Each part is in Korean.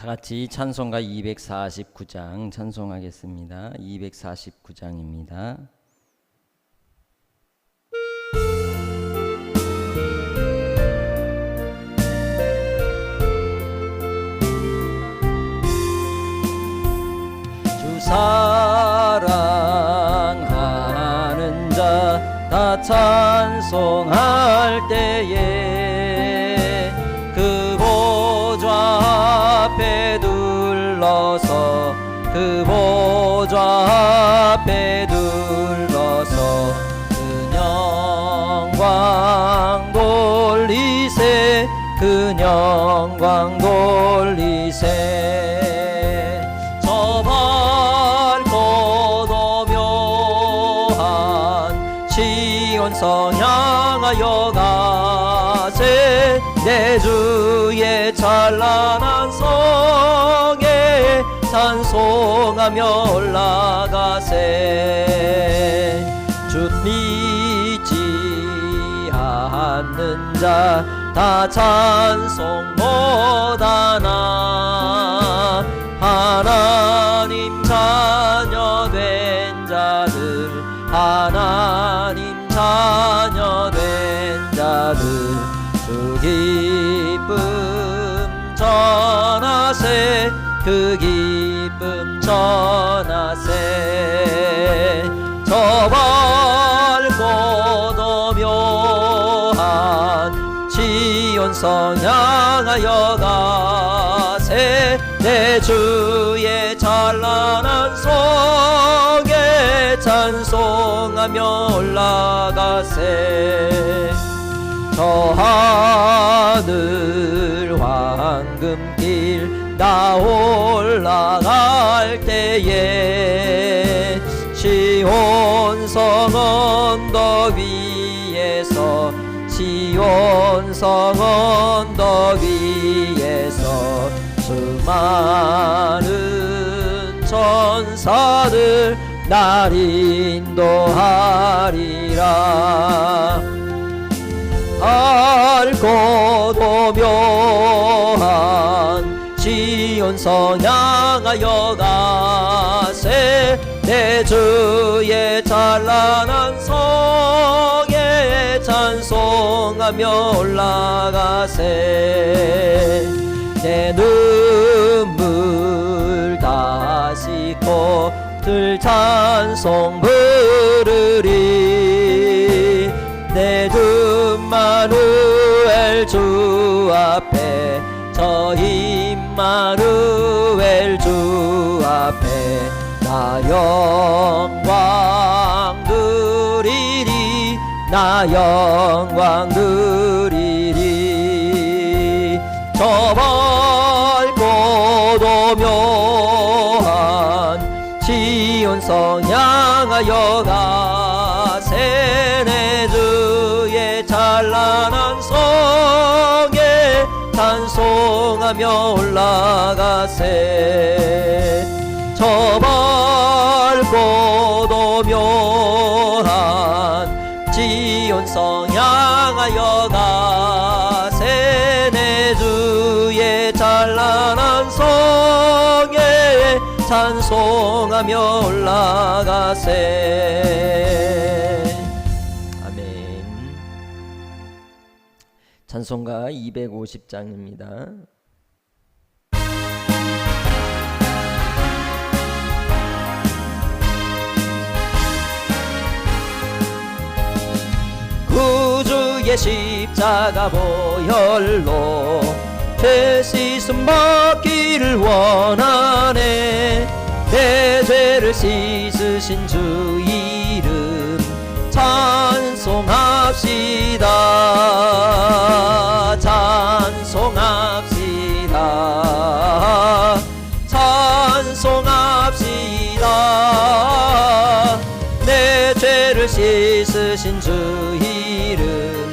다 같이 찬송가 249장 찬송하겠습니다. 249장입니다. 주 사랑하는 자 다 찬송할 때에 그 보좌 앞에 둘러서 그 보좌 앞에 둘러서 그 영광 돌리세 그 영광 돌리세 저 밝고 묘한 시온성 향하여 가세 내 주의 찬란한 성에 찬송하며 올라가세 주 믿지 않는 자 다 찬송 못하나 하나님 자녀 된 자들 하나님 자녀 된 자들 주 기쁨 전하세 그 기쁨 전하세 저 밝고 묘한 시온성 향하여 가세 내 주의 찬란한 성에 찬송하며 올라가세 저 하늘 황금길 나 올라갈 때에 시온성 언덕 위에서 시온성 언덕 위에서 수많은 천사들 날 인도하리라 밝고 묘한 시온성 향하여 가세 내 주의 찬란한 성에 찬송하며 올라가세 내 눈물 다 씻고 들 찬송 부르리 내 임마누엘 주 앞에 저 임마누엘 주 앞에 나 영광 누리리 나 영광 누리리 저 밝고 묘한 시온성 향하여 가세 내 주의 찬란한 성에 찬송하며 올라가세 저 밝고 묘한 시온성 향하여 가세 내 주의 찬란한 성에 찬송하며 올라가세 아멘. 찬송가 250장입니다. 구주의 십자가 보혈로 죄 씻음 받기를 원하네 내 죄를 씻으신 주 이름 찬송합시다 찬송합시다 찬송합시다 내 죄를 씻으신 주 이름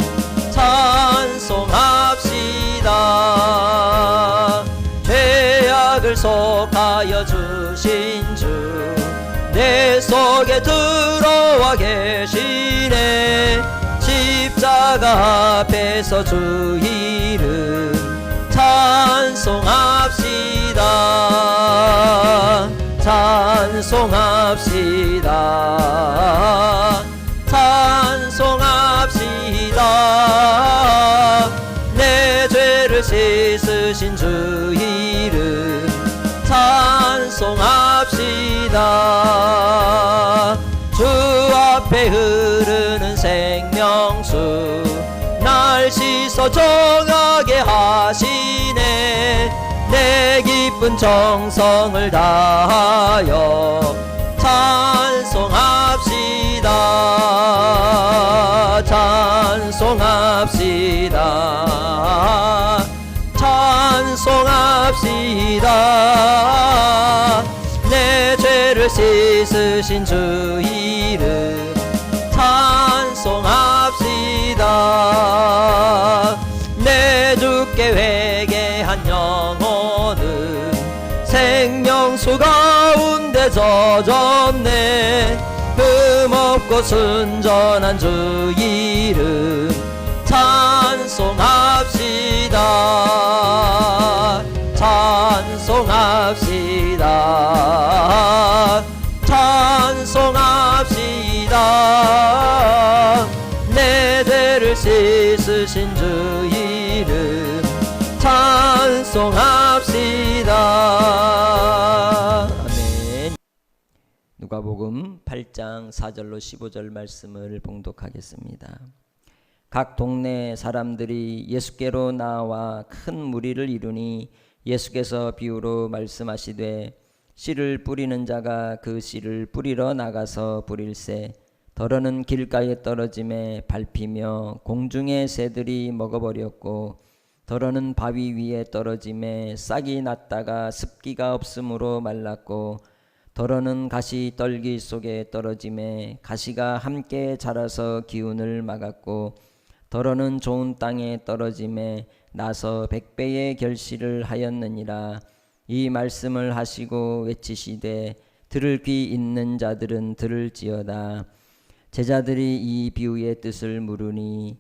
찬송합시다 죄악을 속하여 주신 주 내 속에 들어와 계시네 십자가 앞에서 주 이름 찬송합시다 찬송합시다. 찬송합시다. 내 죄를 씻으신 주 이름 찬송합시다. 주 앞에 흐르는 생명수 날 씻어 정하게 하시네. 내 기쁜 정성을 다하여 찬송합시다. 찬송합시다. 찬송합시다. 내 죄를 씻으신 주 이름 찬송합시다. 내 주께 회개한 영혼은 생명수 가운데 젖었네. 흠없고 순전한 주 이름 찬송합시다. 찬송합시다. 찬송합시다. 내 죄를 씻으신 주 이름 찬송합시다. 아멘. 누가복음 8장 4절로 15절 말씀을 봉독하겠습니다. 각 동네 사람들이 예수께로 나와 큰 무리를 이루니 예수께서 비유로 말씀하시되 씨를 뿌리는 자가 그 씨를 뿌리러 나가서 뿌릴새 더러는 길가에 떨어짐에 밟히며 공중의 새들이 먹어버렸고 더러는 바위 위에 떨어짐에 싹이 났다가 습기가 없으므로 말랐고 더러는 가시 떨기 속에 떨어짐에 가시가 함께 자라서 기운을 막았고 더러는 좋은 땅에 떨어짐에 나서 100배의 결실을 하였느니라. 이 말씀을 하시고 외치시되 들을 귀 있는 자들은 들을지어다. 제자들이 이 비유의 뜻을 물으니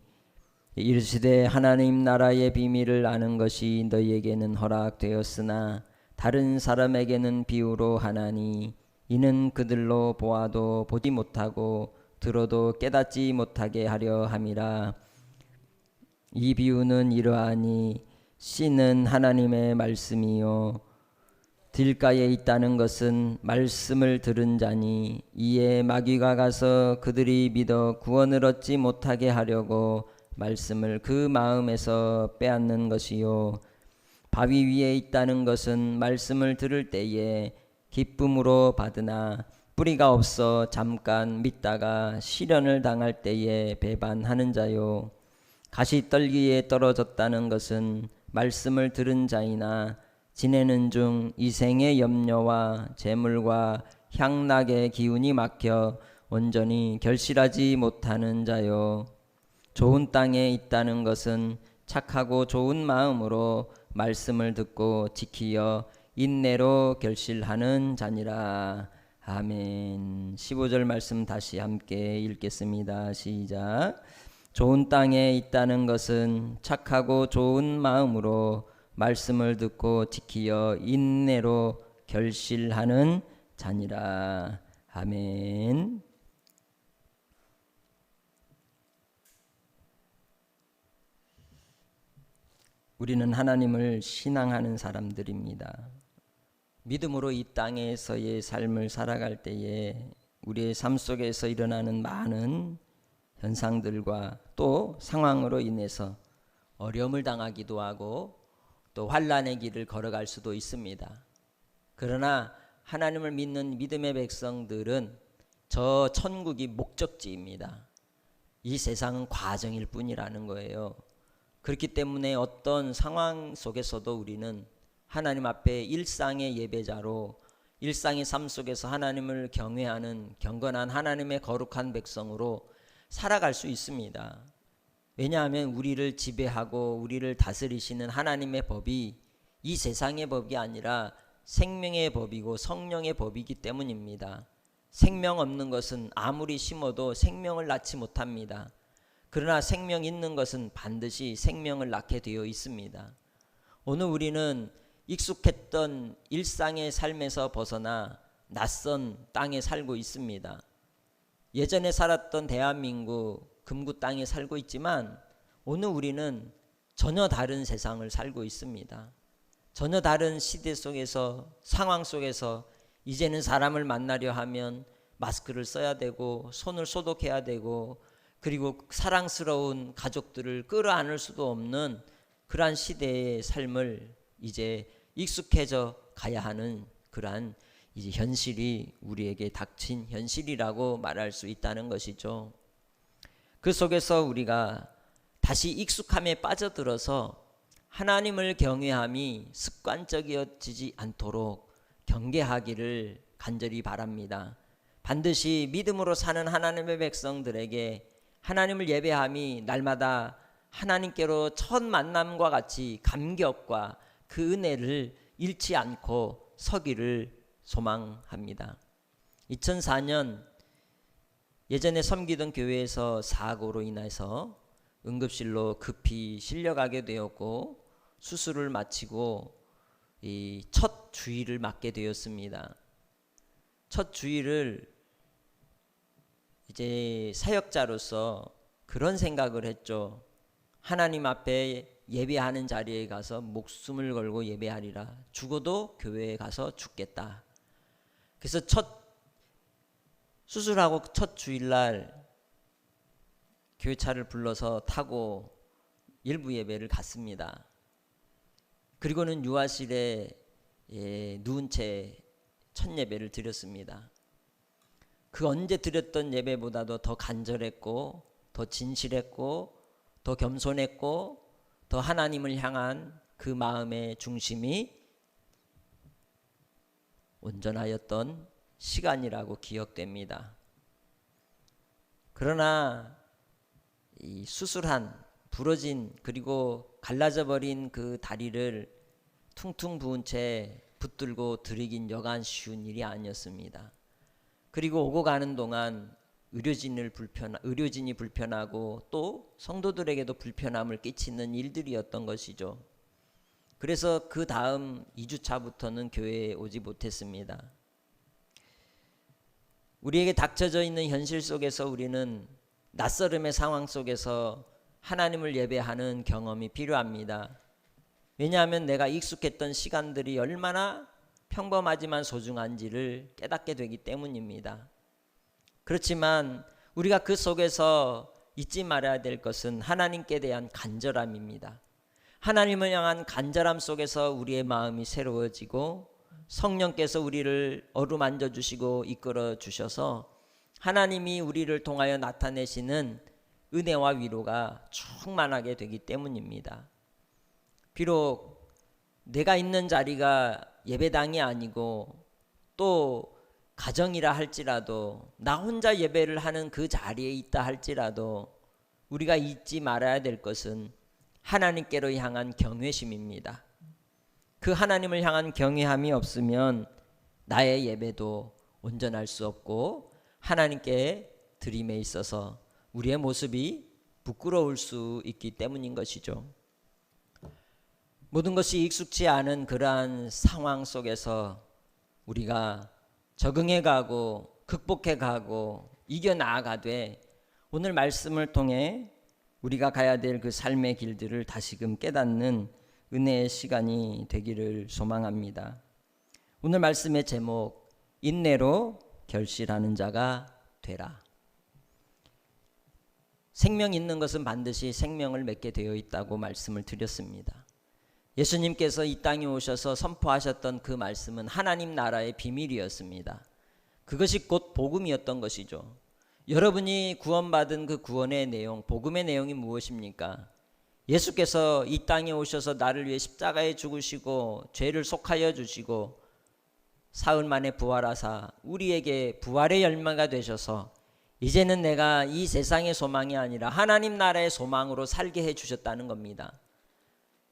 이르시되 하나님 나라의 비밀을 아는 것이 너희에게는 허락되었으나 다른 사람에게는 비유로 하나니 이는 그들로 보아도 보지 못하고 들어도 깨닫지 못하게 하려 함이라. 이 비유는 이러하니 씨는 하나님의 말씀이요 들가에 있다는 것은 말씀을 들은 자니 이에 마귀가 가서 그들이 믿어 구원을 얻지 못하게 하려고 말씀을 그 마음에서 빼앗는 것이요 바위 위에 있다는 것은 말씀을 들을 때에 기쁨으로 받으나 뿌리가 없어 잠깐 믿다가 시련을 당할 때에 배반하는 자요 가시떨기에 떨어졌다는 것은 말씀을 들은 자이나 지내는 중 이 생의 염려와 재물과 향락의 기운이 막혀 온전히 결실하지 못하는 자요 좋은 땅에 있다는 것은 착하고 좋은 마음으로 말씀을 듣고 지키어 인내로 결실하는 자니라. 아멘. 15절 말씀 다시 함께 읽겠습니다. 시작. 좋은 땅에 있다는 것은 착하고 좋은 마음으로 말씀을 듣고 지키어 인내로 결실하는 자니라. 아멘. 우리는 하나님을 신앙하는 사람들입니다. 믿음으로 이 땅에서의 삶을 살아갈 때에 우리의 삶 속에서 일어나는 많은 현상들과 또 상황으로 인해서 어려움을 당하기도 하고 또 환난의 길을 걸어갈 수도 있습니다. 그러나 하나님을 믿는 믿음의 백성들은 저 천국이 목적지입니다. 이 세상은 과정일 뿐이라는 거예요. 그렇기 때문에 어떤 상황 속에서도 우리는 하나님 앞에 일상의 예배자로 일상의 삶 속에서 하나님을 경외하는 경건한 하나님의 거룩한 백성으로 살아갈 수 있습니다. 왜냐하면 우리를 지배하고 우리를 다스리시는 하나님의 법이 이 세상의 법이 아니라 생명의 법이고 성령의 법이기 때문입니다. 생명 없는 것은 아무리 심어도 생명을 낳지 못합니다. 그러나 생명 있는 것은 반드시 생명을 낳게 되어 있습니다. 오늘 우리는 익숙했던 일상의 삶에서 벗어나 낯선 땅에 살고 있습니다. 예전에 살았던 대한민국 금구 땅에 살고 있지만 오늘 우리는 전혀 다른 세상을 살고 있습니다. 전혀 다른 시대 속에서, 상황 속에서 이제는 사람을 만나려 하면 마스크를 써야 되고 손을 소독해야 되고, 그리고 사랑스러운 가족들을 끌어안을 수도 없는 그러한 시대의 삶을 이제 익숙해져 가야 하는 그러한 이제 현실이 우리에게 닥친 현실이라고 말할 수 있다는 것이죠. 그 속에서 우리가 다시 익숙함에 빠져들어서 하나님을 경외함이 습관적이어지지 않도록 경계하기를 간절히 바랍니다. 반드시 믿음으로 사는 하나님의 백성들에게 하나님을 예배함이 날마다 하나님께로 첫 만남과 같이 감격과 그 은혜를 잃지 않고 서기를 소망합니다. 2004년 예전에 섬기던 교회에서 사고로 인해서 응급실로 급히 실려가게 되었고 수술을 마치고 이 첫 주일을 맞게 되었습니다. 첫 주일을 이제 사역자로서 그런 생각을 했죠. 하나님 앞에 예배하는 자리에 가서 목숨을 걸고 예배하리라. 죽어도 교회에 가서 죽겠다. 그래서 수술하고 첫 주일날 교회차를 불러서 타고 일부 예배를 갔습니다. 그리고는 유아실에 누운 채 첫 예배를 드렸습니다. 그 언제 드렸던 예배보다도 더 간절했고 더 진실했고 더 겸손했고 더 하나님을 향한 그 마음의 중심이 온전하였던 시간이라고 기억됩니다. 그러나 이 수술한 부러진 그리고 갈라져 버린 그 다리를 퉁퉁 부은 채 붙들고 드리긴 여간 쉬운 일이 아니었습니다. 그리고 오고 가는 동안 의료진이 불편하고 또 성도들에게도 불편함을 끼치는 일들이었던 것이죠. 그래서 그 다음 2주차부터는 교회에 오지 못했습니다. 우리에게 닥쳐져 있는 현실 속에서 우리는 낯설음의 상황 속에서 하나님을 예배하는 경험이 필요합니다. 왜냐하면 내가 익숙했던 시간들이 얼마나 평범하지만 소중한지를 깨닫게 되기 때문입니다. 그렇지만 우리가 그 속에서 잊지 말아야 될 것은 하나님께 대한 간절함입니다. 하나님을 향한 간절함 속에서 우리의 마음이 새로워지고 성령께서 우리를 어루만져 주시고 이끌어 주셔서 하나님이 우리를 통하여 나타내시는 은혜와 위로가 충만하게 되기 때문입니다. 비록 내가 있는 자리가 예배당이 아니고 또 가정이라 할지라도 나 혼자 예배를 하는 그 자리에 있다 할지라도 우리가 잊지 말아야 될 것은 하나님께로 향한 경외심입니다. 그 하나님을 향한 경외함이 없으면 나의 예배도 온전할 수 없고 하나님께 드림에 있어서 우리의 모습이 부끄러울 수 있기 때문인 것이죠. 모든 것이 익숙치 않은 그러한 상황 속에서 우리가 적응해 가고 극복해 가고 이겨나가되 오늘 말씀을 통해 우리가 가야 될 그 삶의 길들을 다시금 깨닫는 은혜의 시간이 되기를 소망합니다. 오늘 말씀의 제목, 인내로 결실하는 자가 되라. 생명 있는 것은 반드시 생명을 맺게 되어 있다고 말씀을 드렸습니다. 예수님께서 이 땅에 오셔서 선포하셨던 그 말씀은 하나님 나라의 비밀이었습니다. 그것이 곧 복음이었던 것이죠. 여러분이 구원받은 그 구원의 내용, 복음의 내용이 무엇입니까? 예수께서 이 땅에 오셔서 나를 위해 십자가에 죽으시고 죄를 속하여 주시고 사흘 만에 부활하사 우리에게 부활의 열매가 되셔서 이제는 내가 이 세상의 소망이 아니라 하나님 나라의 소망으로 살게 해 주셨다는 겁니다.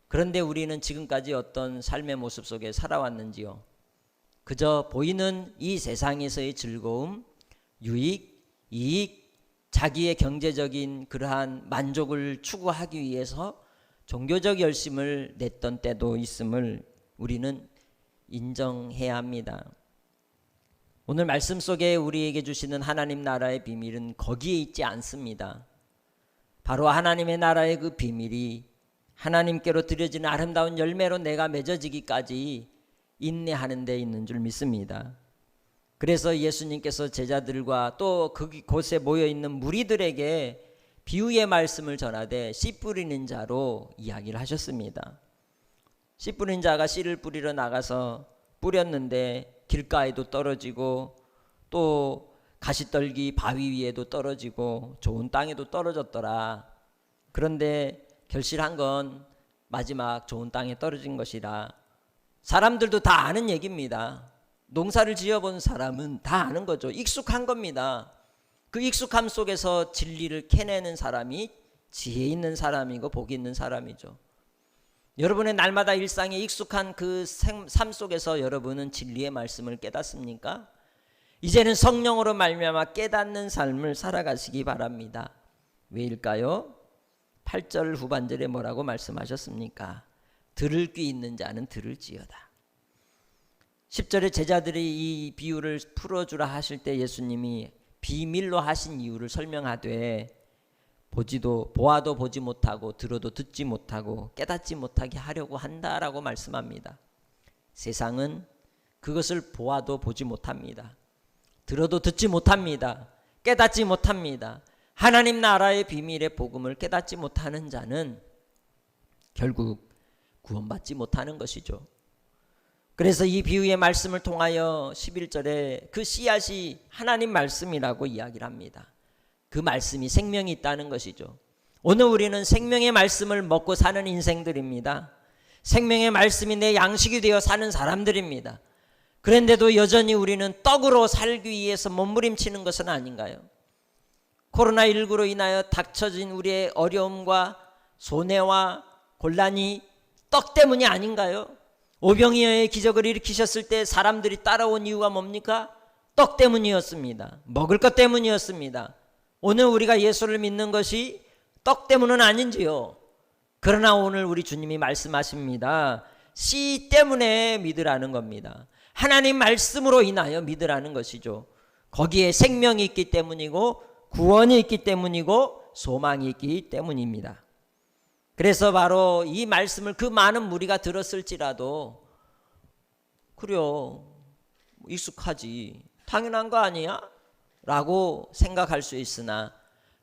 그런데 우리는 지금까지 어떤 삶의 모습 속에 살아왔는지요? 그저 보이는 이 세상에서의 즐거움, 유익, 이익, 자기의 경제적인 그러한 만족을 추구하기 위해서 종교적 열심을 냈던 때도 있음을 우리는 인정해야 합니다. 오늘 말씀 속에 우리에게 주시는 하나님 나라의 비밀은 거기에 있지 않습니다. 바로 하나님의 나라의 그 비밀이 하나님께로 드려지는 아름다운 열매로 내가 맺어지기까지 인내하는 데 있는 줄 믿습니다. 그래서 예수님께서 제자들과 또 그곳에 모여있는 무리들에게 비유의 말씀을 전하되 씨 뿌리는 자로 이야기를 하셨습니다. 씨 뿌린 자가 씨를 뿌리러 나가서 뿌렸는데 길가에도 떨어지고 또 가시떨기 바위 위에도 떨어지고 좋은 땅에도 떨어졌더라. 그런데 결실한 건 마지막 좋은 땅에 떨어진 것이라. 사람들도 다 아는 얘기입니다. 농사를 지어본 사람은 다 아는 거죠. 익숙한 겁니다. 그 익숙함 속에서 진리를 캐내는 사람이 지혜 있는 사람이고 복 있는 사람이죠. 여러분의 날마다 일상에 익숙한 그 삶 속에서 여러분은 진리의 말씀을 깨닫습니까? 이제는 성령으로 말미암아 깨닫는 삶을 살아가시기 바랍니다. 왜일까요? 8절 후반절에 뭐라고 말씀하셨습니까? 들을 귀 있는 자는 들을지어다. 10절에 제자들이 이 비유를 풀어주라 하실 때 예수님이 비밀로 하신 이유를 설명하되 보아도 보지 못하고 들어도 듣지 못하고 깨닫지 못하게 하려고 한다라고 말씀합니다. 세상은 그것을 보아도 보지 못합니다. 들어도 듣지 못합니다. 깨닫지 못합니다. 하나님 나라의 비밀의 복음을 깨닫지 못하는 자는 결국 구원받지 못하는 것이죠. 그래서 이 비유의 말씀을 통하여 11절에 그 씨앗이 하나님 말씀이라고 이야기를 합니다. 그 말씀이 생명이 있다는 것이죠. 오늘 우리는 생명의 말씀을 먹고 사는 인생들입니다. 생명의 말씀이 내 양식이 되어 사는 사람들입니다. 그런데도 여전히 우리는 떡으로 살기 위해서 몸부림치는 것은 아닌가요? 코로나19로 인하여 닥쳐진 우리의 어려움과 손해와 곤란이 떡 때문이 아닌가요? 오병이어의 기적을 일으키셨을 때 사람들이 따라온 이유가 뭡니까? 떡 때문이었습니다. 먹을 것 때문이었습니다. 오늘 우리가 예수를 믿는 것이 떡 때문은 아닌지요. 그러나 오늘 우리 주님이 말씀하십니다. 씨 때문에 믿으라는 겁니다. 하나님 말씀으로 인하여 믿으라는 것이죠. 거기에 생명이 있기 때문이고 구원이 있기 때문이고 소망이 있기 때문입니다. 그래서 바로 이 말씀을 그 많은 무리가 들었을지라도 그래요, 익숙하지, 당연한 거 아니야? 라고 생각할 수 있으나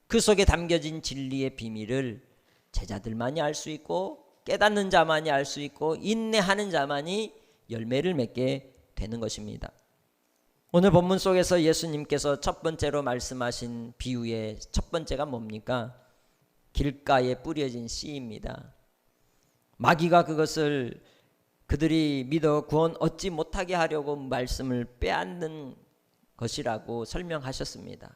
그 속에 담겨진 진리의 비밀을 제자들만이 알 수 있고 깨닫는 자만이 알 수 있고 인내하는 자만이 열매를 맺게 되는 것입니다. 오늘 본문 속에서 예수님께서 첫 번째로 말씀하신 비유의 첫 번째가 뭡니까? 길가에 뿌려진 씨입니다. 마귀가 그것을 그들이 믿어 구원 얻지 못하게 하려고 말씀을 빼앗는 것이라고 설명하셨습니다.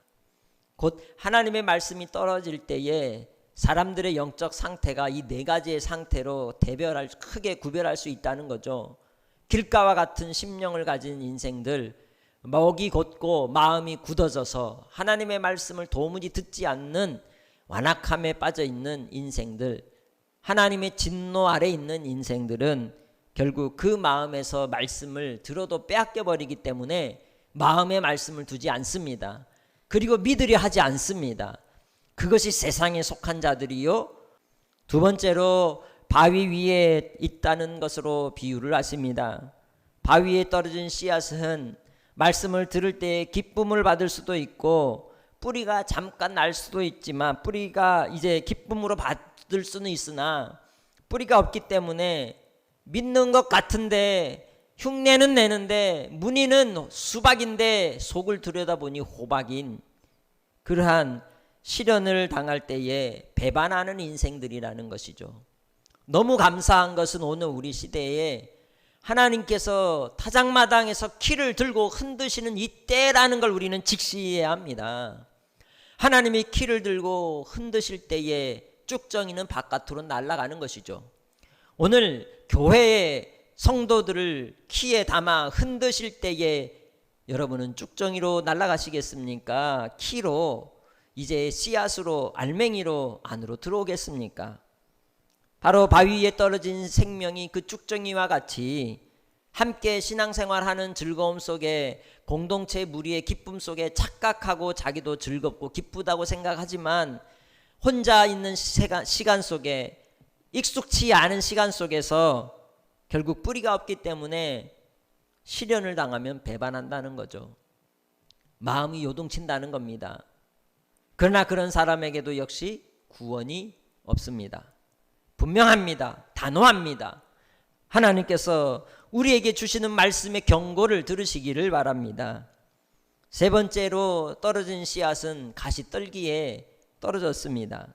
곧 하나님의 말씀이 떨어질 때에 사람들의 영적 상태가 이 네 가지의 상태로 크게 구별할 수 있다는 거죠. 길가와 같은 심령을 가진 인생들, 목이 곧고 마음이 굳어져서 하나님의 말씀을 도무지 듣지 않는 완악함에 빠져 있는 인생들, 하나님의 진노 아래 있는 인생들은 결국 그 마음에서 말씀을 들어도 빼앗겨 버리기 때문에 마음의 말씀을 두지 않습니다. 그리고 믿으려 하지 않습니다. 그것이 세상에 속한 자들이요. 두 번째로 바위 위에 있다는 것으로 비유를 하십니다. 바위에 떨어진 씨앗은 말씀을 들을 때 기쁨을 받을 수도 있고 뿌리가 잠깐 날 수도 있지만 뿌리가 이제 기쁨으로 받을 수는 있으나 뿌리가 없기 때문에 믿는 것 같은데 흉내는 내는데 무늬는 수박인데 속을 들여다보니 호박인 그러한 시련을 당할 때에 배반하는 인생들이라는 것이죠. 너무 감사한 것은 오늘 우리 시대에 하나님께서 타작마당에서 키를 들고 흔드시는 이때라는 걸 우리는 직시해야 합니다. 하나님이 키를 들고 흔드실 때에 쭉정이는 바깥으로 날아가는 것이죠. 오늘 교회의 성도들을 키에 담아 흔드실 때에 여러분은 쭉정이로 날아가시겠습니까? 키로 이제 씨앗으로 알맹이로 안으로 들어오겠습니까? 바로 바위 위에 떨어진 생명이 그 쭉정이와 같이 함께 신앙생활하는 즐거움 속에, 공동체 무리의 기쁨 속에 착각하고 자기도 즐겁고 기쁘다고 생각하지만 혼자 있는 시간 속에, 익숙치 않은 시간 속에서 결국 뿌리가 없기 때문에 시련을 당하면 배반한다는 거죠. 마음이 요동친다는 겁니다. 그러나 그런 사람에게도 역시 구원이 없습니다. 분명합니다. 단호합니다. 하나님께서 우리에게 주시는 말씀의 경고를 들으시기를 바랍니다. 세 번째로 떨어진 씨앗은 가시떨기에 떨어졌습니다.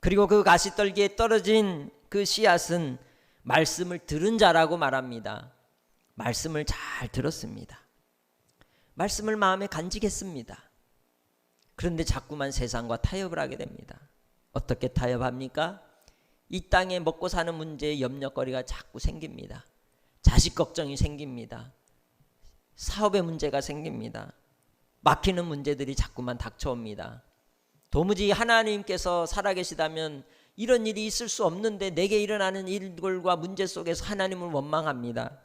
그리고 그 가시떨기에 떨어진 그 씨앗은 말씀을 들은 자라고 말합니다. 말씀을 잘 들었습니다. 말씀을 마음에 간직했습니다. 그런데 자꾸만 세상과 타협을 하게 됩니다. 어떻게 타협합니까? 이 땅에 먹고 사는 문제에 염려거리가 자꾸 생깁니다. 자식 걱정이 생깁니다. 사업의 문제가 생깁니다. 막히는 문제들이 자꾸만 닥쳐옵니다. 도무지 하나님께서 살아계시다면 이런 일이 있을 수 없는데 내게 일어나는 일들과 문제 속에서 하나님을 원망합니다.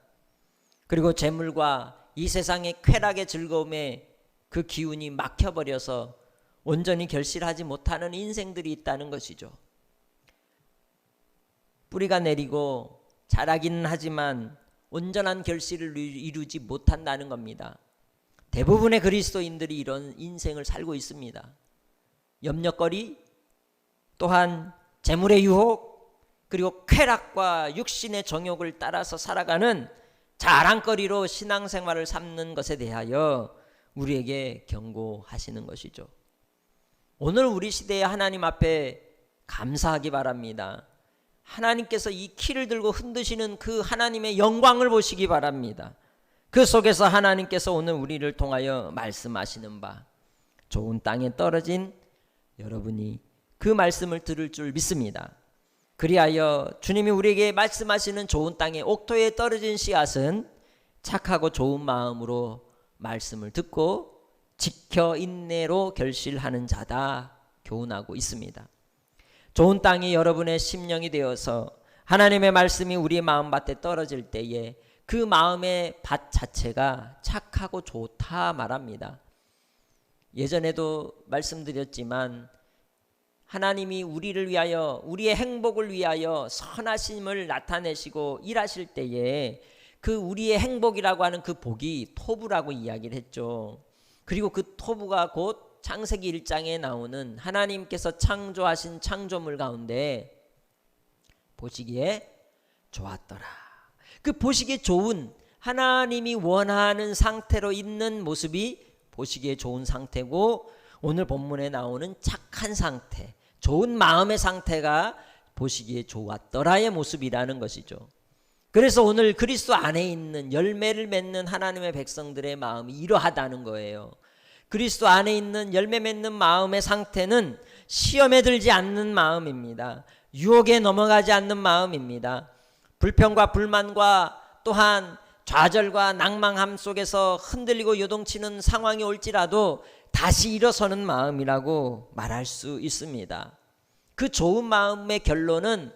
그리고 재물과 이 세상의 쾌락의 즐거움에 그 기운이 막혀버려서 온전히 결실하지 못하는 인생들이 있다는 것이죠. 뿌리가 내리고 자라기는 하지만 온전한 결실을 이루지 못한다는 겁니다. 대부분의 그리스도인들이 이런 인생을 살고 있습니다. 염려거리, 또한 재물의 유혹, 그리고 쾌락과 육신의 정욕을 따라서 살아가는 자랑거리로 신앙생활을 삼는 것에 대하여 우리에게 경고하시는 것이죠. 오늘 우리 시대에 하나님 앞에 감사하기 바랍니다. 하나님께서 이 키를 들고 흔드시는 그 하나님의 영광을 보시기 바랍니다. 그 속에서 하나님께서 오늘 우리를 통하여 말씀하시는 바, 좋은 땅에 떨어진 여러분이 그 말씀을 들을 줄 믿습니다. 그리하여 주님이 우리에게 말씀하시는 좋은 땅에 옥토에 떨어진 씨앗은 착하고 좋은 마음으로 말씀을 듣고 지켜 인내로 결실하는 자다 교훈하고 있습니다. 좋은 땅이 여러분의 심령이 되어서 하나님의 말씀이 우리의 마음밭에 떨어질 때에 그 마음의 밭 자체가 착하고 좋다 말합니다. 예전에도 말씀드렸지만 하나님이 우리를 위하여, 우리의 행복을 위하여 선하심을 나타내시고 일하실 때에 그 우리의 행복이라고 하는 그 복이 토부라고 이야기를 했죠. 그리고 그 토부가 곧 창세기 1장에 나오는 하나님께서 창조하신 창조물 가운데 보시기에 좋았더라. 그 보시기에 좋은, 하나님이 원하는 상태로 있는 모습이 보시기에 좋은 상태고, 오늘 본문에 나오는 착한 상태, 좋은 마음의 상태가 보시기에 좋았더라의 모습이라는 것이죠. 그래서 오늘 그리스도 안에 있는 열매를 맺는 하나님의 백성들의 마음이 이러하다는 거예요. 그리스도 안에 있는 열매 맺는 마음의 상태는 시험에 들지 않는 마음입니다. 유혹에 넘어가지 않는 마음입니다. 불평과 불만과 또한 좌절과 낭망함 속에서 흔들리고 요동치는 상황이 올지라도 다시 일어서는 마음이라고 말할 수 있습니다. 그 좋은 마음의 결론은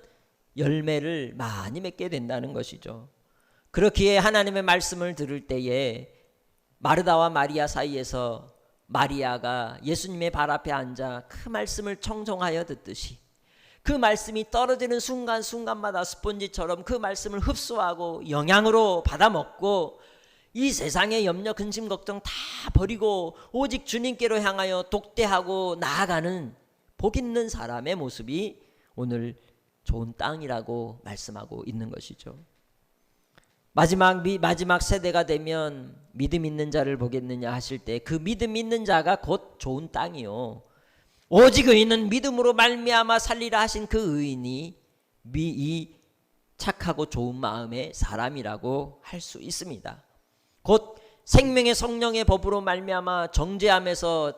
열매를 많이 맺게 된다는 것이죠. 그렇기에 하나님의 말씀을 들을 때에 마르다와 마리아 사이에서 마리아가 예수님의 발 앞에 앉아 그 말씀을 청종하여 듣듯이 그 말씀이 떨어지는 순간순간마다 스폰지처럼 그 말씀을 흡수하고 영양으로 받아먹고 이 세상의 염려, 근심, 걱정 다 버리고 오직 주님께로 향하여 독대하고 나아가는 복 있는 사람의 모습이 오늘 좋은 땅이라고 말씀하고 있는 것이죠. 마지막 세대가 되면 믿음 있는 자를 보겠느냐 하실 때 그 믿음 있는 자가 곧 좋은 땅이요. 오직 의인은 믿음으로 말미암아 살리라 하신 그 의인이 이 착하고 좋은 마음의 사람이라고 할 수 있습니다. 곧 생명의 성령의 법으로 말미암아 정죄함에서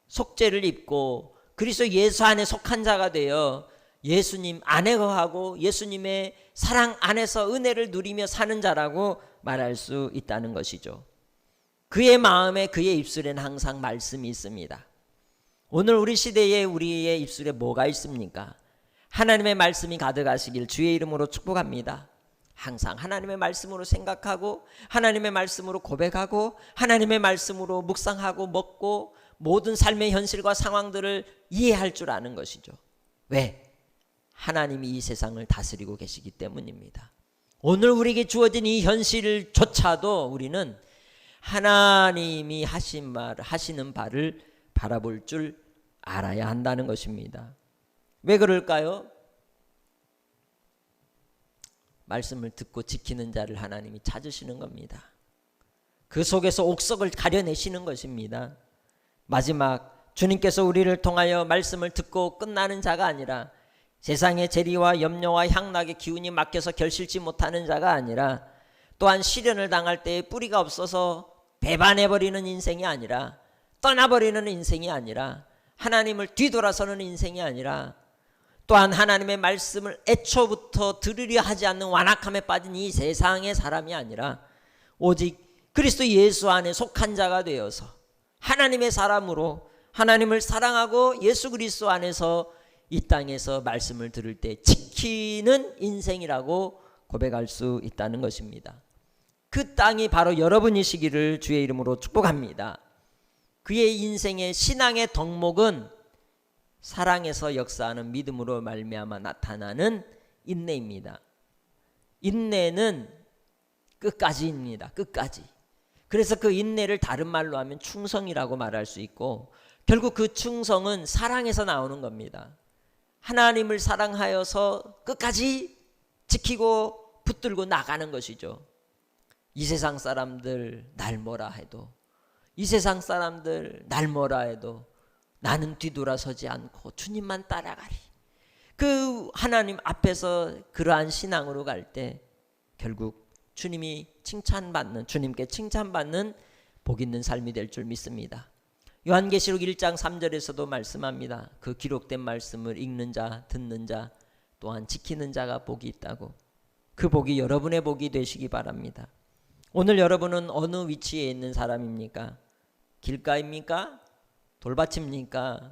속죄를 입고 그리스도 예수 안에 속한 자가 되어 예수님 안에 거하고 예수님의 사랑 안에서 은혜를 누리며 사는 자라고 말할 수 있다는 것이죠. 그의 마음에, 그의 입술에는 항상 말씀이 있습니다. 오늘 우리 시대에 우리의 입술에 뭐가 있습니까? 하나님의 말씀이 가득하시길 주의 이름으로 축복합니다. 항상 하나님의 말씀으로 생각하고 하나님의 말씀으로 고백하고 하나님의 말씀으로 묵상하고 먹고 모든 삶의 현실과 상황들을 이해할 줄 아는 것이죠. 왜? 하나님이 이 세상을 다스리고 계시기 때문입니다. 오늘 우리에게 주어진 이 현실조차도 우리는 하나님이 하시는 바를 바라볼 줄 알아야 한다는 것입니다. 왜 그럴까요? 말씀을 듣고 지키는 자를 하나님이 찾으시는 겁니다. 그 속에서 옥석을 가려내시는 것입니다. 마지막 주님께서 우리를 통하여 말씀을 듣고 끝나는 자가 아니라 세상의 재리와 염려와 향락의 기운이 막혀서 결실치 못하는 자가 아니라 또한 시련을 당할 때에 뿌리가 없어서 배반해버리는 인생이 아니라 떠나버리는 인생이 아니라 하나님을 뒤돌아서는 인생이 아니라 또한 하나님의 말씀을 애초부터 들으려 하지 않는 완악함에 빠진 이 세상의 사람이 아니라 오직 그리스도 예수 안에 속한 자가 되어서 하나님의 사람으로 하나님을 사랑하고 예수 그리스도 안에서 이 땅에서 말씀을 들을 때 지키는 인생이라고 고백할 수 있다는 것입니다. 그 땅이 바로 여러분이시기를 주의 이름으로 축복합니다. 그의 인생의 신앙의 덕목은 사랑에서 역사하는 믿음으로 말미암아 나타나는 인내입니다. 인내는 끝까지입니다. 끝까지. 그래서 그 인내를 다른 말로 하면 충성이라고 말할 수 있고 결국 그 충성은 사랑에서 나오는 겁니다. 하나님을 사랑하여서 끝까지 지키고 붙들고 나가는 것이죠. 이 세상 사람들 날 뭐라 해도 이 세상 사람들 날 뭐라 해도 나는 뒤돌아서지 않고 주님만 따라가리. 그 하나님 앞에서 그러한 신앙으로 갈 때 결국 주님이 칭찬받는 주님께 칭찬받는 복 있는 삶이 될 줄 믿습니다. 요한계시록 1장 3절에서도 말씀합니다. 그 기록된 말씀을 읽는 자 듣는 자 또한 지키는 자가 복이 있다고. 그 복이 여러분의 복이 되시기 바랍니다. 오늘 여러분은 어느 위치에 있는 사람입니까? 길가입니까? 돌밭입니까?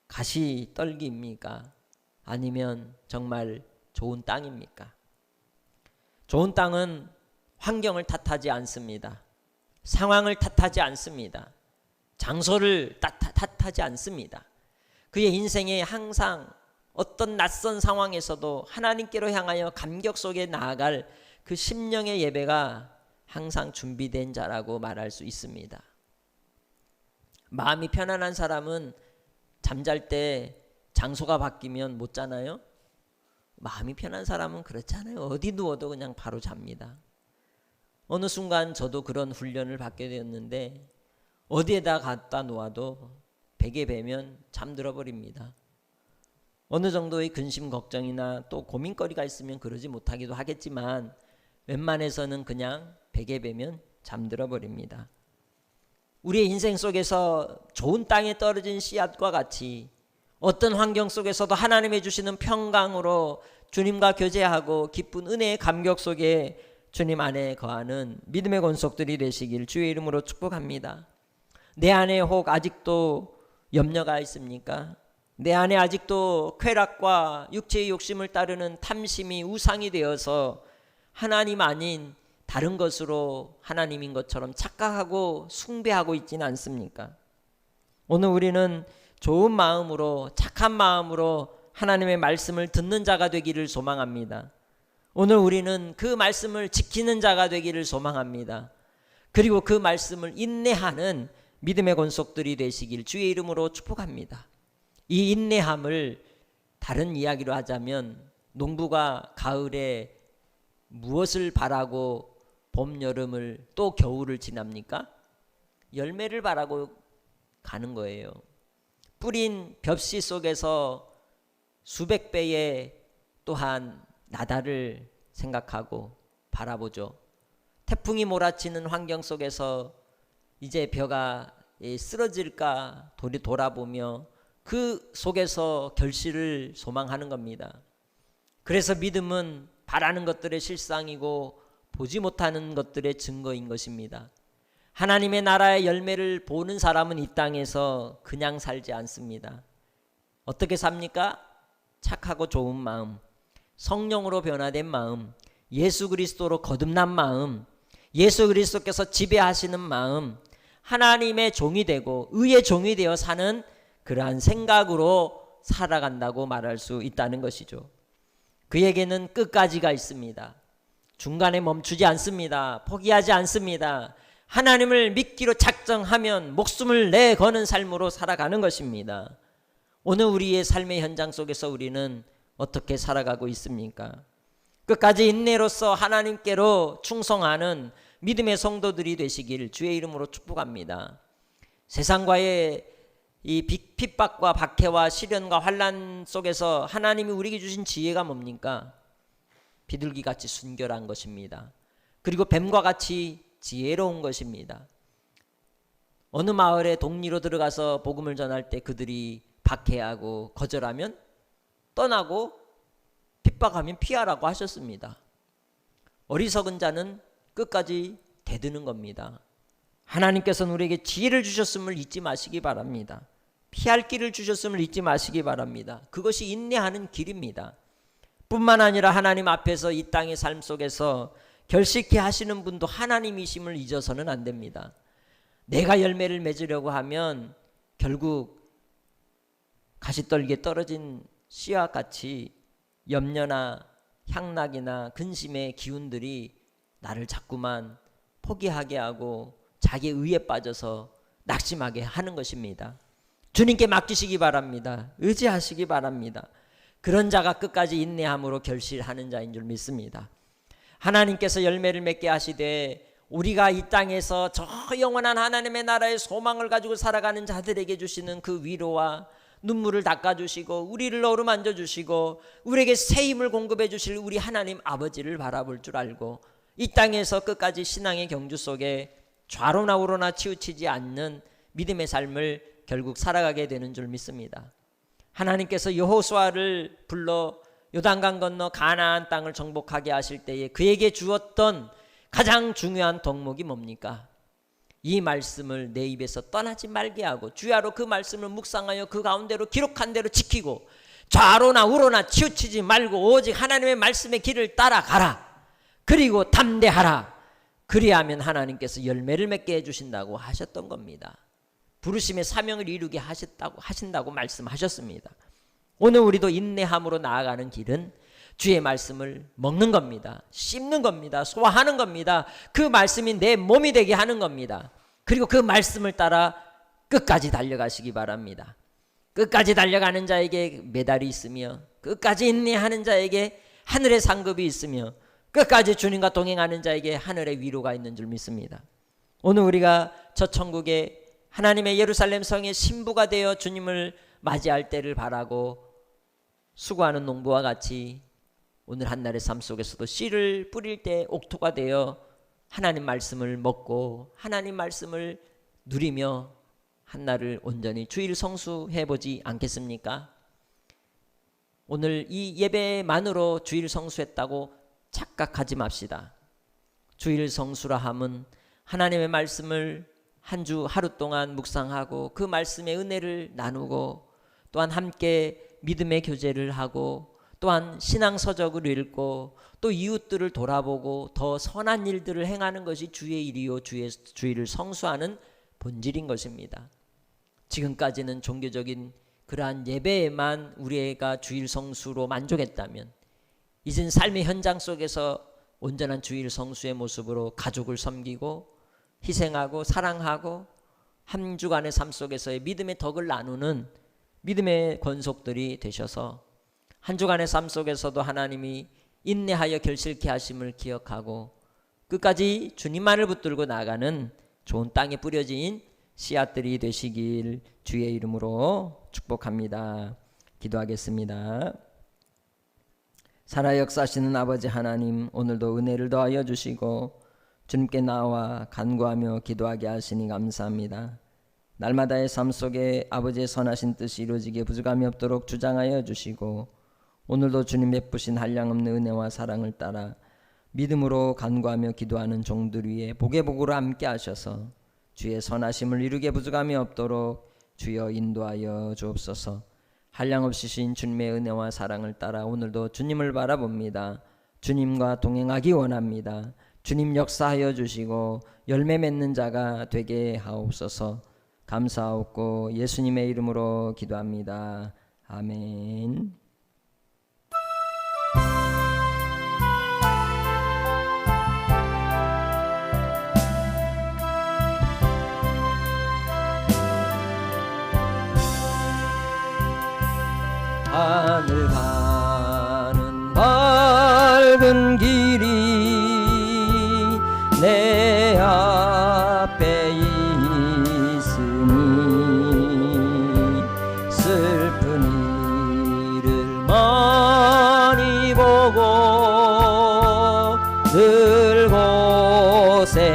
가시떨기입니까? 아니면 정말 좋은 땅입니까? 좋은 땅은 환경을 탓하지 않습니다. 상황을 탓하지 않습니다. 장소를 탓하지 않습니다. 그의 인생에 항상 어떤 낯선 상황에서도 하나님께로 향하여 감격 속에 나아갈 그 심령의 예배가 항상 준비된 자라고 말할 수 있습니다. 마음이 편안한 사람은 잠잘 때 장소가 바뀌면 못 자나요? 마음이 편한 사람은 그렇잖아요. 어디 누워도 그냥 바로 잡니다. 어느 순간 저도 그런 훈련을 받게 되었는데 어디에다 갖다 놓아도 베개 베면 잠들어 버립니다. 어느 정도의 근심 걱정이나 또 고민거리가 있으면 그러지 못하기도 하겠지만 웬만해서는 그냥 베개 베면 잠들어 버립니다. 우리의 인생 속에서 좋은 땅에 떨어진 씨앗과 같이 어떤 환경 속에서도 하나님이 주시는 평강으로 주님과 교제하고 기쁜 은혜의 감격 속에 주님 안에 거하는 믿음의 권속들이 되시길 주의 이름으로 축복합니다. 내 안에 혹 아직도 염려가 있습니까? 내 안에 아직도 쾌락과 육체의 욕심을 따르는 탐심이 우상이 되어서 하나님 아닌 다른 것으로 하나님인 것처럼 착각하고 숭배하고 있지는 않습니까? 오늘 우리는 좋은 마음으로 착한 마음으로 하나님의 말씀을 듣는 자가 되기를 소망합니다. 오늘 우리는 그 말씀을 지키는 자가 되기를 소망합니다. 그리고 그 말씀을 인내하는 믿음의 권속들이 되시길 주의 이름으로 축복합니다. 이 인내함을 다른 이야기로 하자면 농부가 가을에 무엇을 바라고 봄, 여름을 또 겨울을 지납니까? 열매를 바라고 가는 거예요. 뿌린 벽씨 속에서 수백 배의 또한 나다를 생각하고 바라보죠. 태풍이 몰아치는 환경 속에서 이제 벼가 쓰러질까 돌아보며 그 속에서 결실을 소망하는 겁니다. 그래서 믿음은 바라는 것들의 실상이고 보지 못하는 것들의 증거인 것입니다. 하나님의 나라의 열매를 보는 사람은 이 땅에서 그냥 살지 않습니다. 어떻게 삽니까? 착하고 좋은 마음, 성령으로 변화된 마음, 예수 그리스도로 거듭난 마음, 예수 그리스도께서 지배하시는 마음, 하나님의 종이 되고 의의 종이 되어 사는 그러한 생각으로 살아간다고 말할 수 있다는 것이죠. 그에게는 끝까지가 있습니다. 중간에 멈추지 않습니다. 포기하지 않습니다. 하나님을 믿기로 작정하면 목숨을 내거는 삶으로 살아가는 것입니다. 오늘 우리의 삶의 현장 속에서 우리는 어떻게 살아가고 있습니까? 끝까지 인내로서 하나님께로 충성하는 믿음의 성도들이 되시길 주의 이름으로 축복합니다. 세상과의 이 핍박과 박해와 시련과 환난 속에서 하나님이 우리에게 주신 지혜가 뭡니까? 비둘기같이 순결한 것입니다. 그리고 뱀과 같이 지혜로운 것입니다. 어느 마을에 독리로 들어가서 복음을 전할 때 그들이 박해하고 거절하면 떠나고 핍박하면 피하라고 하셨습니다. 어리석은 자는 끝까지 대드는 겁니다. 하나님께서는 우리에게 지혜를 주셨음을 잊지 마시기 바랍니다. 피할 길을 주셨음을 잊지 마시기 바랍니다. 그것이 인내하는 길입니다. 뿐만 아니라 하나님 앞에서 이 땅의 삶 속에서 결식케 하시는 분도 하나님이심을 잊어서는 안 됩니다. 내가 열매를 맺으려고 하면 결국 가시떨기에 떨어진 씨와 같이 염려나 향락이나 근심의 기운들이 나를 자꾸만 포기하게 하고 자기의 의에 빠져서 낙심하게 하는 것입니다. 주님께 맡기시기 바랍니다. 의지하시기 바랍니다. 그런 자가 끝까지 인내함으로 결실하는 자인 줄 믿습니다. 하나님께서 열매를 맺게 하시되 우리가 이 땅에서 저 영원한 하나님의 나라의 소망을 가지고 살아가는 자들에게 주시는 그 위로와 눈물을 닦아주시고 우리를 어루만져 주시고 우리에게 새 힘을 공급해 주실 우리 하나님 아버지를 바라볼 줄 알고 이 땅에서 끝까지 신앙의 경주 속에 좌로나 우로나 치우치지 않는 믿음의 삶을 결국 살아가게 되는 줄 믿습니다. 하나님께서 여호수아를 불러 요단강 건너 가나안 땅을 정복하게 하실 때에 그에게 주었던 가장 중요한 덕목이 뭡니까? 이 말씀을 내 입에서 떠나지 말게 하고 주야로 그 말씀을 묵상하여 그 가운데로 기록한 대로 지키고 좌로나 우로나 치우치지 말고 오직 하나님의 말씀의 길을 따라가라. 그리고 담대하라. 그리하면 하나님께서 열매를 맺게 해주신다고 하셨던 겁니다. 부르심의 사명을 이루게 하신다고 말씀하셨습니다. 오늘 우리도 인내함으로 나아가는 길은 주의 말씀을 먹는 겁니다. 씹는 겁니다. 소화하는 겁니다. 그 말씀이 내 몸이 되게 하는 겁니다. 그리고 그 말씀을 따라 끝까지 달려가시기 바랍니다. 끝까지 달려가는 자에게 메달이 있으며 끝까지 인내하는 자에게 하늘의 상급이 있으며 끝까지 주님과 동행하는 자에게 하늘의 위로가 있는 줄 믿습니다. 오늘 우리가 저 천국의 하나님의 예루살렘 성의 신부가 되어 주님을 맞이할 때를 바라고 수고하는 농부와 같이 오늘 한날의 삶 속에서도 씨를 뿌릴 때 옥토가 되어 하나님 말씀을 먹고 하나님 말씀을 누리며 한날을 온전히 주일 성수해보지 않겠습니까? 오늘 이 예배만으로 주일 성수했다고 착각하지 맙시다. 주일 성수라 함은 하나님의 말씀을 한 주 하루 동안 묵상하고 그 말씀의 은혜를 나누고 또한 함께 믿음의 교제를 하고 또한 신앙서적을 읽고 또 이웃들을 돌아보고 더 선한 일들을 행하는 것이 주의 일이요 주일을 성수하는 본질인 것입니다. 지금까지는 종교적인 그러한 예배에만 우리가 주일 성수로 만족했다면 이젠 삶의 현장 속에서 온전한 주일 성수의 모습으로 가족을 섬기고 희생하고 사랑하고 한 주간의 삶 속에서의 믿음의 덕을 나누는 믿음의 권속들이 되셔서 한 주간의 삶 속에서도 하나님이 인내하여 결실케 하심을 기억하고 끝까지 주님만을 붙들고 나아가는 좋은 땅에 뿌려진 씨앗들이 되시길 주의 이름으로 축복합니다. 기도하겠습니다. 살아 역사하시는 아버지 하나님, 오늘도 은혜를 더하여 주시고 주님께 나와 간구하며 기도하게 하시니 감사합니다. 날마다의 삶 속에 아버지의 선하신 뜻이 이루어지게 부족함이 없도록 주장하여 주시고 오늘도 주님 베푸신 한량없는 은혜와 사랑을 따라 믿음으로 간구하며 기도하는 종들 위에 복의 복으로 함께 하셔서 주의 선하심을 이루게 부족함이 없도록 주여 인도하여 주옵소서. 한량없으신 주님의 은혜와 사랑을 따라 오늘도 주님을 바라봅니다. 주님과 동행하기 원합니다. 주님 역사하여 주시고 열매 맺는 자가 되게 하옵소서. 감사하옵고 예수님의 이름으로 기도합니다. 아멘. 하늘 가는 밝은 길이 내 앞에 있으니 슬픈 일을 많이 보고 늘 고생하여도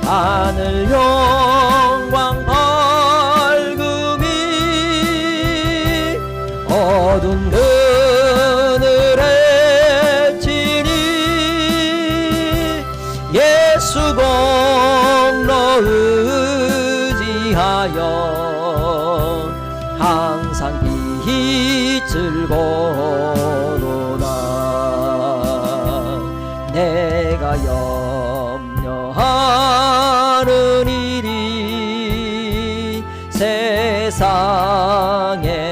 하늘 영광 어두운 그늘에 지니 예수 공로 의지하여 항상 빛을 보도다. 내가 염려하는 일이 세상에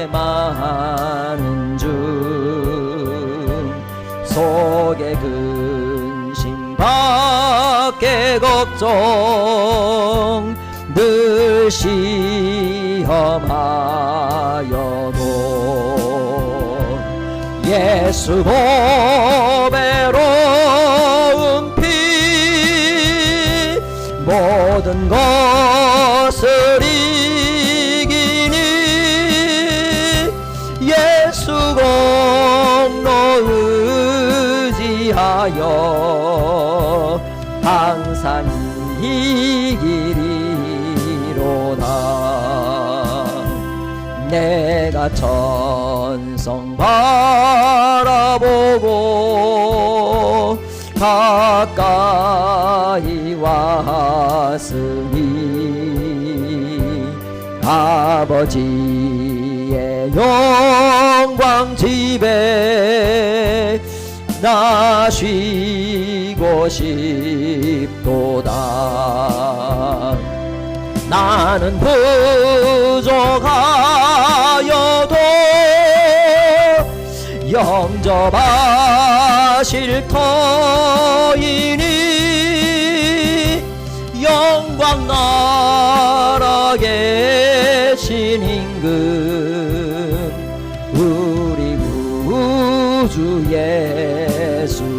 많은 중 속에 근심 밖에 걱정 늘 시험하여도 예수 보배로운 피 모든 것을 이기니 예수 공로 의지하여 항상 이기리로다. 내가 천성 바라보고 가까이 왔으니 아버지의 영광 집에 나 쉬고 싶도다. 나는 부족하여도 영접하실 터이니 영광 나라 계신 임금 우리 구주 예수